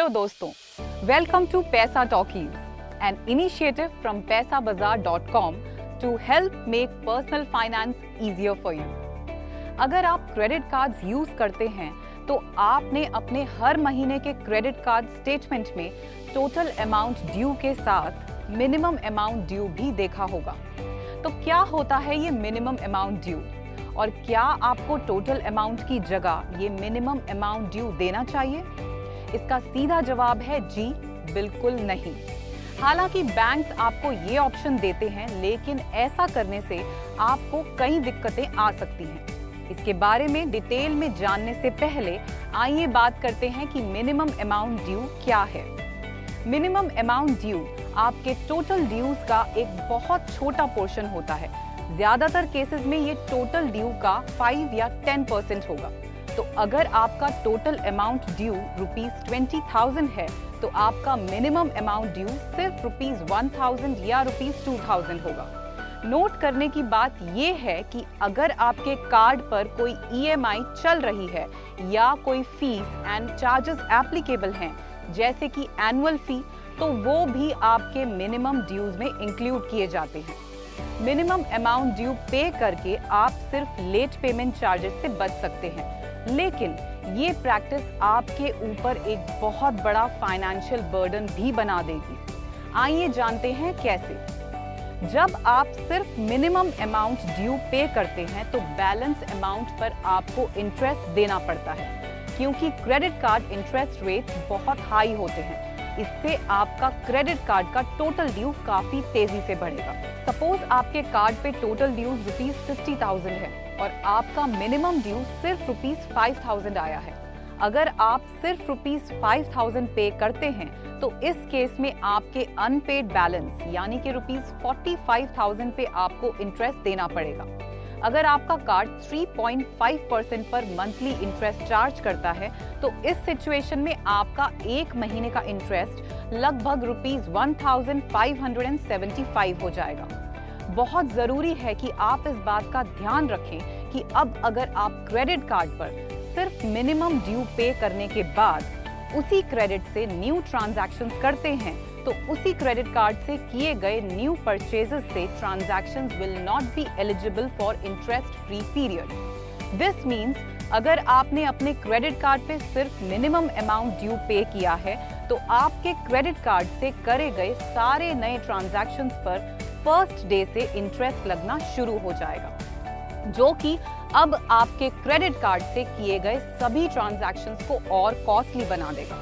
Hello दोस्तों, welcome to Paisa Talkies, an initiative from paisabazaar.com to help make personal finance easier for you. अगर आप credit cards use करते हैं तो आपने अपने हर महीने के क्रेडिट कार्ड स्टेटमेंट में टोटल अमाउंट ड्यू के साथ मिनिमम अमाउंट ड्यू भी देखा होगा। तो क्या होता है ये मिनिमम अमाउंट ड्यू और क्या आपको टोटल अमाउंट की जगह ये मिनिमम अमाउंट ड्यू देना चाहिए? इसका सीधा जवाब है जी, बिल्कुल नहीं। हालांकि बैंक्स आपको ये ऑप्शन देते हैं, लेकिन ऐसा करने से आपको कई दिक्कतें आ सकती हैं। इसके बारे में डिटेल में जानने से पहले आइए बात करते हैं कि मिनिमम अमाउंट ड्यू क्या है। मिनिमम अमाउंट ड्यू आपके टोटल ड्यूज का एक बहुत छोटा पोर्शन होता है। ज्यादातर केसेस में ये टोटल ड्यू का 5 या 10% होगा। तो अगर आपका टोटल अमाउंट ड्यू ₹20,000 है तो आपका मिनिमम अमाउंट ड्यू सिर्फ ₹1,000 या ₹2,000 होगा। नोट करने की बात ये है कि अगर आपके कार्ड पर कोई EMI चल रही है या कोई फीस एंड चार्जेस एप्लीकेबल हैं, जैसे कि एनुअल फी, तो वो भी आपके मिनिमम ड्यूज में इंक्लूड किए जाते हैं। मिनिमम अमाउंट ड्यू पे करके आप सिर्फ लेट पेमेंट चार्जेस से बच सकते हैं, लेकिन ये प्रैक्टिस आपके ऊपर एक बहुत बड़ा फाइनेंशियल बर्डन भी बना देगी। आइए जानते हैं कैसे। जब आप सिर्फ मिनिमम अमाउंट ड्यू पे करते हैं तो बैलेंस अमाउंट पर आपको इंटरेस्ट देना पड़ता है, क्योंकि क्रेडिट कार्ड इंटरेस्ट रेट्स बहुत हाई होते हैं। इससे आपका क्रेडिट कार्ड का टोटल ड्यू काफी तेजी से बढ़ेगा। सपोज आपके कार्ड पे टोटल ड्यू ₹50,000 है और आपका मिनिमम ड्यू सिर्फ ₹5,000 आया है। अगर आप सिर्फ ₹5,000 पे करते हैं तो इस केस में आपके अनपेड बैलेंस यानी कि ₹45,000 पे आपको इंटरेस्ट देना पड़ेगा। अगर आपका कार्ड 3.5% पर मंथली इंटरेस्ट चार्ज करता है तो इस सिचुएशन में आपका एक महीने का इंटरेस्ट लगभग ₹1,575 हो जाएगा। बहुत जरूरी है कि आप इस बात का ध्यान रखें कि अब अगर आप क्रेडिट कार्ड पर सिर्फ मिनिमम ड्यू पे करने के बाद उसी क्रेडिट से न्यू ट्रांजैक्शंस करते हैं तो उसी क्रेडिट कार्ड से किए गए न्यू परचेजेस से transactions will not be eligible for interest free period. This means अगर आपने अपने क्रेडिट कार्ड पे सिर्फ मिनिमम अमाउंट ड्यू पे किया है तो आपके क्रेडिट कार्ड से करे गए सारे नए ट्रांजैक्शंस पर फर्स्ट डे से इंटरेस्ट लगना शुरू हो जाएगा, जो कि अब आपके क्रेडिट कार्ड से किए गए सभी ट्रांजैक्शंस को और कॉस्टली बना देगा।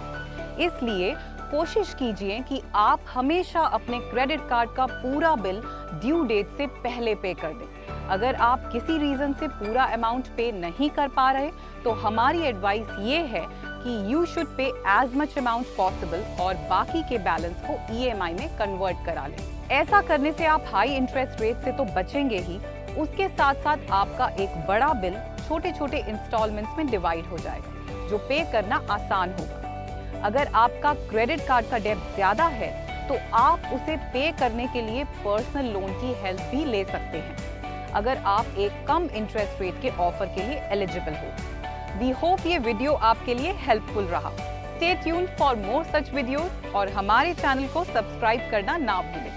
इसलिए कोशिश कीजिए कि आप हमेशा अपने क्रेडिट कार्ड का पूरा बिल ड्यू डेट से पहले पे कर दें। अगर आप किसी रीजन से पूरा अमाउंट पे नहीं कर पा रहे तो हमारी एडवाइस ये है कि you should pay as much amount possible और बाकी के बैलेंस को EMI में कन्वर्ट करा लें। ऐसा करने से आप हाई इंटरेस्ट रेट से तो बचेंगे ही, उसके साथ साथ आपका एक बड़ा बिल छोटे छोटे इंस्टॉलमेंट्स में डिवाइड हो जाएगा, जो पे करना आसान होगा। अगर आपका क्रेडिट कार्ड का डेब्ट ज्यादा है तो आप उसे पे करने के लिए पर्सनल लोन की हेल्प भी ले सकते हैं, अगर आप एक कम इंटरेस्ट रेट के ऑफर के लिए एलिजिबल हो। वी होप ये वीडियो आपके लिए हेल्पफुल रहा। Stay tuned for more such videos और हमारे चैनल को सब्सक्राइब करना ना भूलें।